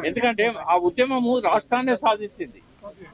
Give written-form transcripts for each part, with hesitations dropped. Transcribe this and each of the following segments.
ఎందుకంటే ఆ ఉద్యమము రాష్ట్రాన్నే సాధించింది,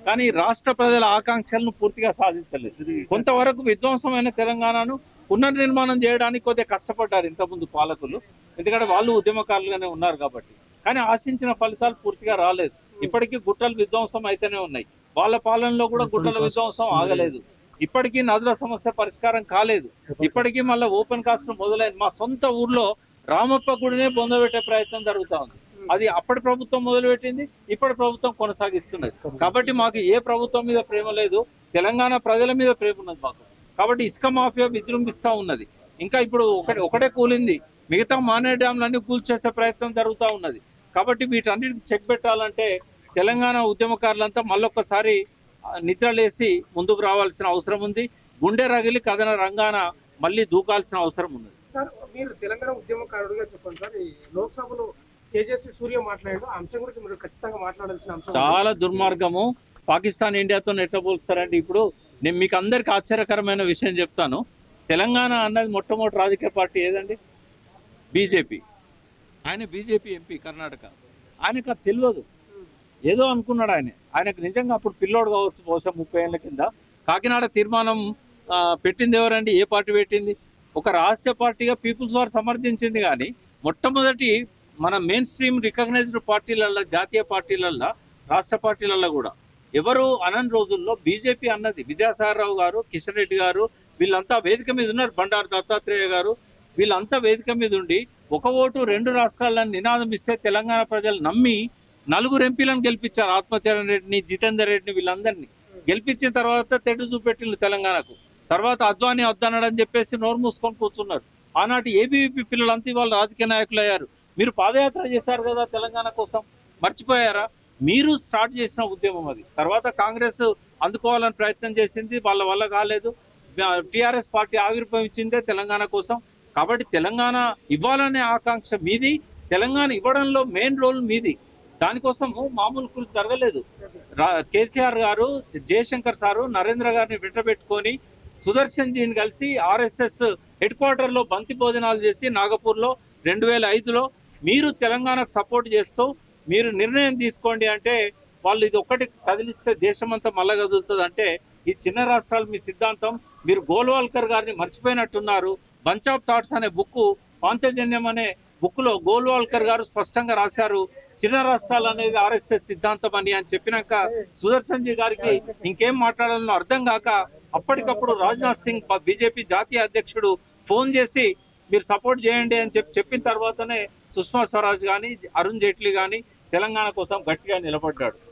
కానీ రాష్ట్ర ప్రజల ఆకాంక్షలను పూర్తిగా సాధించలేదు. కొంతవరకు విధ్వంసమైన తెలంగాణను పునర్నిర్మాణం చేయడానికి కొద్దిగా కష్టపడ్డారు ఇంతకుముందు పాలకులు, ఎందుకంటే వాళ్ళు ఉద్యమకారులుగానే ఉన్నారు కాబట్టి. కానీ ఆశించిన ఫలితాలు పూర్తిగా రాలేదు. ఇప్పటికీ గుట్టలు విధ్వంసం అయితేనే ఉన్నాయి. వాళ్ళ పాలనలో కూడా గుట్టల విధ్వంసం ఆగలేదు. ఇప్పటికీ నదుల సమస్య పరిష్కారం కాలేదు. ఇప్పటికీ మళ్ళీ ఓపెన్ కాస్ట్ మొదలైంది. మా సొంత ఊర్లో రామప్ప గుడినే బొందబెట్టే ప్రయత్నం జరుగుతూ ఉంది. అది అప్పటి ప్రభుత్వం మొదలుపెట్టింది, ఇప్పటి ప్రభుత్వం కొనసాగిస్తున్నది. కాబట్టి మాకు ఏ ప్రభుత్వం మీద ప్రేమ లేదు, తెలంగాణ ప్రజల మీద ప్రేమ ఉన్నది మాకు. కాబట్టి ఇసుక మాఫియా విజృంభిస్తూ ఉన్నది. ఇంకా ఇప్పుడు ఒకటే కూలింది, మిగతా మానే డ్యాంలన్నీ కూల్చేసే ప్రయత్నం జరుగుతూ ఉన్నది. కాబట్టి వీటన్నిటికి చెక్ పెట్టాలంటే తెలంగాణ ఉద్యమకారులంతా మళ్ళొక్కసారి నిద్రలేసి ముందుకు రావాల్సిన అవసరం ఉంది. గుండె రగిలి కథన రంగాన మళ్ళీ దూకాల్సిన అవసరం ఉన్నది. సార్, మీరు తెలంగాణ ఉద్యమకారుడిగా చెప్పండి సార్, ఈ లోక్సభలో కేజేసీ సూర్య మాట్లాడారు, ఆ అంశం గురించి మీరు ఖచ్చితంగా మాట్లాడాల్సిన అంశం. చాలా దుర్మార్గము. పాకిస్తాన్ ఇండియాతో ఎట్లా పోలుస్తారంటే, ఇప్పుడు నేను మీకు అందరికి ఆశ్చర్యకరమైన విషయం చెప్తాను. తెలంగాణ అన్నది మొట్టమొదటి రాజకీయ పార్టీ ఏదండి? బీజేపీ. ఆయన బీజేపీ ఎంపీ కర్ణాటక. ఆయనకు అది తెలియదు, ఏదో అనుకున్నాడు. ఆయనకు నిజంగా అప్పుడు పిల్లోడు కావచ్చు, బహుశా 30 ఏళ్ళ కింద. కాకినాడ తీర్మానం పెట్టింది ఎవరండి? ఏ పార్టీ పెట్టింది? ఒక రహస్య పార్టీగా పీపుల్స్ వార్ సమర్థించింది. కానీ మొట్టమొదటి మన మెయిన్ స్ట్రీమ్ రికగ్నైజ్డ్ పార్టీలల్లో, జాతీయ పార్టీలల్లో, రాష్ట్ర పార్టీలల్లో కూడా ఎవరు అనని రోజుల్లో బీజేపీ అన్నది. విద్యాసాగరరావు గారు, కిషన్ రెడ్డి గారు వీళ్ళంతా వేదిక మీద ఉన్నారు, బండారు దత్తాత్రేయ గారు వీళ్ళంతా వేదిక మీద ఉండి ఒక ఓటు 2 రాష్ట్రాలను నినాదం ఇస్తే తెలంగాణ ప్రజలు నమ్మి 4 ఎంపీలను గెలిపించారు. ఆత్మచరణ్ రెడ్డిని, జితేందర్ రెడ్డిని వీళ్ళందరినీ గెలిపించిన తర్వాత తెడ్డు చూపెట్టిండు తెలంగాణకు. తర్వాత అద్వానీ వద్దనడని చెప్పేసి నోరు మూసుకొని కూర్చున్నారు. ఆనాటి ఏబీవీపీ పిల్లలంతా ఇవాళ రాజకీయ నాయకులు అయ్యారు. మీరు పాదయాత్ర చేశారు కదా తెలంగాణ కోసం, మర్చిపోయారా? మీరు స్టార్ట్ చేసిన ఉద్యమం అది. తర్వాత కాంగ్రెస్ అందుకోవాలని ప్రయత్నం చేసింది, వాళ్ళ వల్ల కాలేదు. టీఆర్ఎస్ పార్టీ ఆవిర్భవించిందే తెలంగాణ కోసం. కాబట్టి తెలంగాణ ఇవ్వాలనే ఆకాంక్ష మీది, తెలంగాణ ఇవ్వడంలో మెయిన్ రోల్ మీది. దానికోసము మామూలు కృషి జరగలేదు. కేసీఆర్ గారు, జయశంకర్ సారు నరేంద్ర గారిని వెంటబెట్టుకొని సుదర్శన్ జీని కలిసి ఆర్ఎస్ఎస్ హెడ్ క్వార్టర్లో బంతి భోజనాలు చేసి నాగపూర్లో 2005లో మీరు తెలంగాణకు సపోర్ట్ చేస్తూ మీరు నిర్ణయం తీసుకోండి అంటే, వాళ్ళు ఇది ఒక్కటి కదిలిస్తే దేశమంతా మళ్ళా కదులుతుంది అంటే, ఈ చిన్న రాష్ట్రాలు మీ సిద్ధాంతం. మీరు గోల్వాల్కర్ గారిని మర్చిపోయినట్టున్నారు. బంచ్ ఆఫ్ థాట్స్ అనే బుక్, పాంచజన్యం అనే బుక్లో గోల్వాల్కర్ గారు స్పష్టంగా రాశారు, చిన్న రాష్ట్రాలు అనేది ఆర్ఎస్ఎస్ సిద్ధాంతం అని చెప్పినాక సుదర్శన్ జీ గారికి ఇంకేం మాట్లాడాలో అర్థం కాక అప్పటికప్పుడు రాజ్నాథ్ సింగ్ బీజేపీ జాతీయ అధ్యక్షుడు ఫోన్ చేసి మీరు సపోర్ట్ చేయండి అని చెప్పిన తర్వాతనే సుష్మా స్వరాజ్ కానీ, అరుణ్ జైట్లీ కానీ తెలంగాణ కోసం గట్టిగా నిలబడ్డాడు.